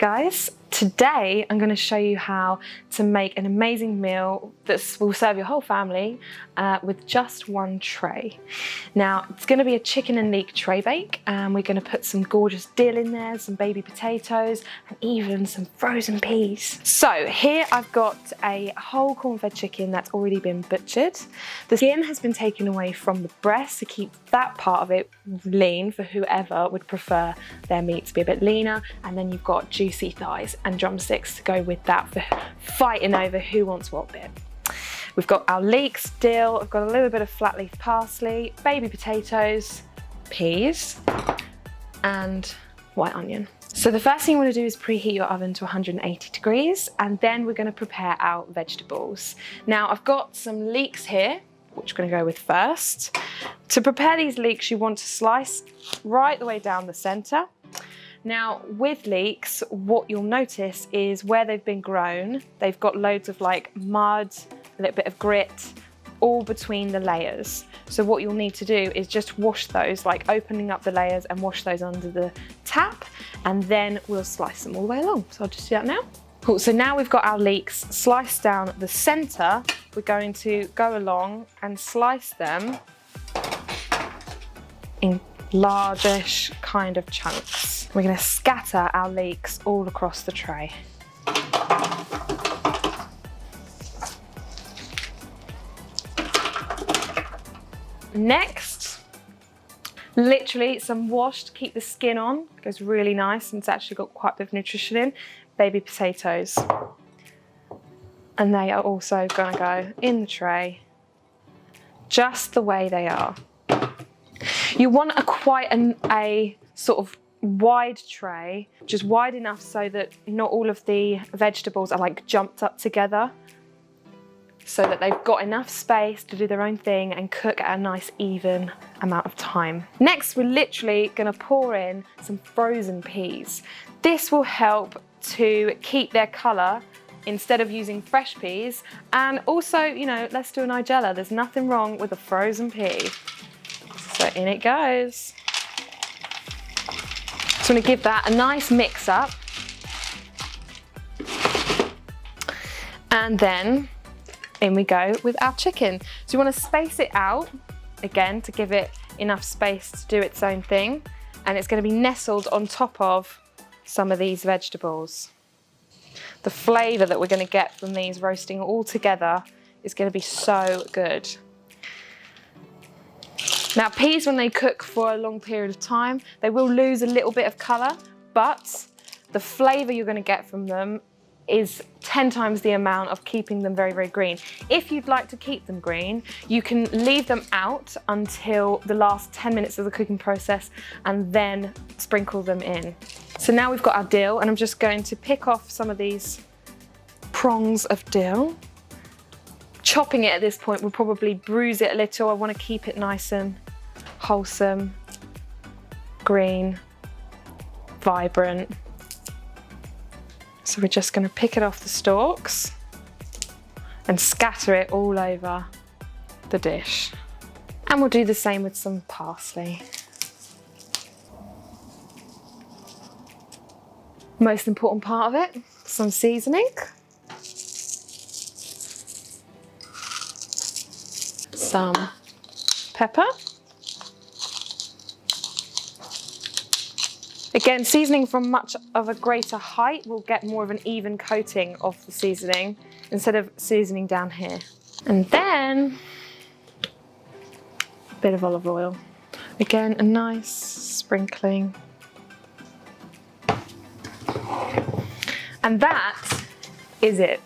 Hi guys, today I'm going to show you how to make an amazing meal that will serve your whole family with just one tray. Now it's going to be a chicken and leek tray bake, and we're going to put some gorgeous dill in there, some baby potatoes and even some frozen peas. So here I've got a whole corn-fed chicken that's already been butchered. The skin has been taken away from the breast to keep that part of it lean for whoever would prefer their meat to be a bit leaner, and then you've got juicy thighs and drumsticks to go with that for fighting over who wants what bit. We've got our leeks, dill, I've got a little bit of flat leaf parsley, baby potatoes, peas and white onion. So the first thing you want to do is preheat your oven to 180 degrees, and then we're going to prepare our vegetables. Now I've got some leeks here, which we're going to go with first. To prepare these leeks, you want to slice right the way down the centre. Now with leeks, what you'll notice is where they've been grown, they've got loads of like mud, a little bit of grit, all between the layers. So what you'll need to do is just wash those, like opening up the layers and wash those under the tap, and then we'll slice them all the way along. So I'll just do that now. Cool, so now we've got our leeks sliced down the centre. We're going to go along and slice them in largish kind of chunks. We're going to scatter our leeks all across the tray. Next, literally some washed, keep the skin on, it goes really nice and it's actually got quite a bit of nutrition in, baby potatoes. And they are also going to go in the tray just the way they are. You want quite a sort of wide tray, just wide enough so that not all of the vegetables are like jumped up together, so that they've got enough space to do their own thing and cook at a nice even amount of time. Next, we're literally going to pour in some frozen peas. This will help to keep their colour instead of using fresh peas, and also, you know, let's do a nigella. There's nothing wrong with a frozen pea. So in it goes. So I'm going to give that a nice mix up, and then in we go with our chicken. So you want to space it out again to give it enough space to do its own thing, and it's going to be nestled on top of some of these vegetables. The flavour that we're going to get from these roasting all together is going to be so good. Now peas, when they cook for a long period of time, they will lose a little bit of colour, but the flavour you're going to get from them is 10 times the amount of keeping them very, very green. If you'd like to keep them green, you can leave them out until the last 10 minutes of the cooking process and then sprinkle them in. So now we've got our dill, and I'm just going to pick off some of these prongs of dill. Chopping it at this point will probably bruise it a little. I want to keep it nice and wholesome, green, vibrant. So we're just going to pick it off the stalks and scatter it all over the dish. And we'll do the same with some parsley. Most important part of it, some seasoning. Some pepper. Again, seasoning from much of a greater height will get more of an even coating of the seasoning instead of seasoning down here. And then a bit of olive oil. Again, a nice sprinkling. And that is it.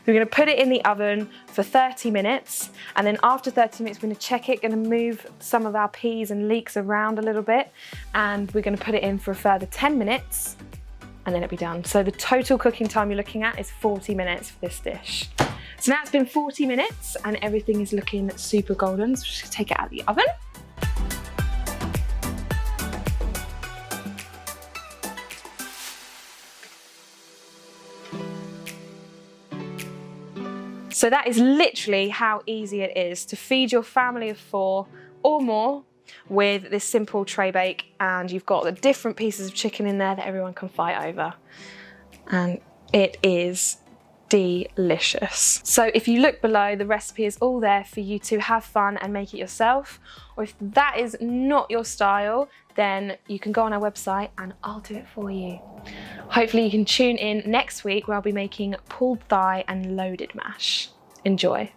We're going to put it in the oven for 30 minutes, and then after 30 minutes we're going to check it, going to move some of our peas and leeks around a little bit, and we're going to put it in for a further 10 minutes and then it'll be done. So the total cooking time you're looking at is 40 minutes for this dish. So now it's been 40 minutes and everything is looking super golden, so we're just going to take it out of the oven. So that is literally how easy it is to feed your family of 4 or more with this simple tray bake, and you've got the different pieces of chicken in there that everyone can fight over. And it is delicious. So if you look below, the recipe is all there for you to have fun and make it yourself. Or if that is not your style, then you can go on our website and I'll do it for you. Hopefully you can tune in next week where I'll be making pulled thigh and loaded mash. Enjoy.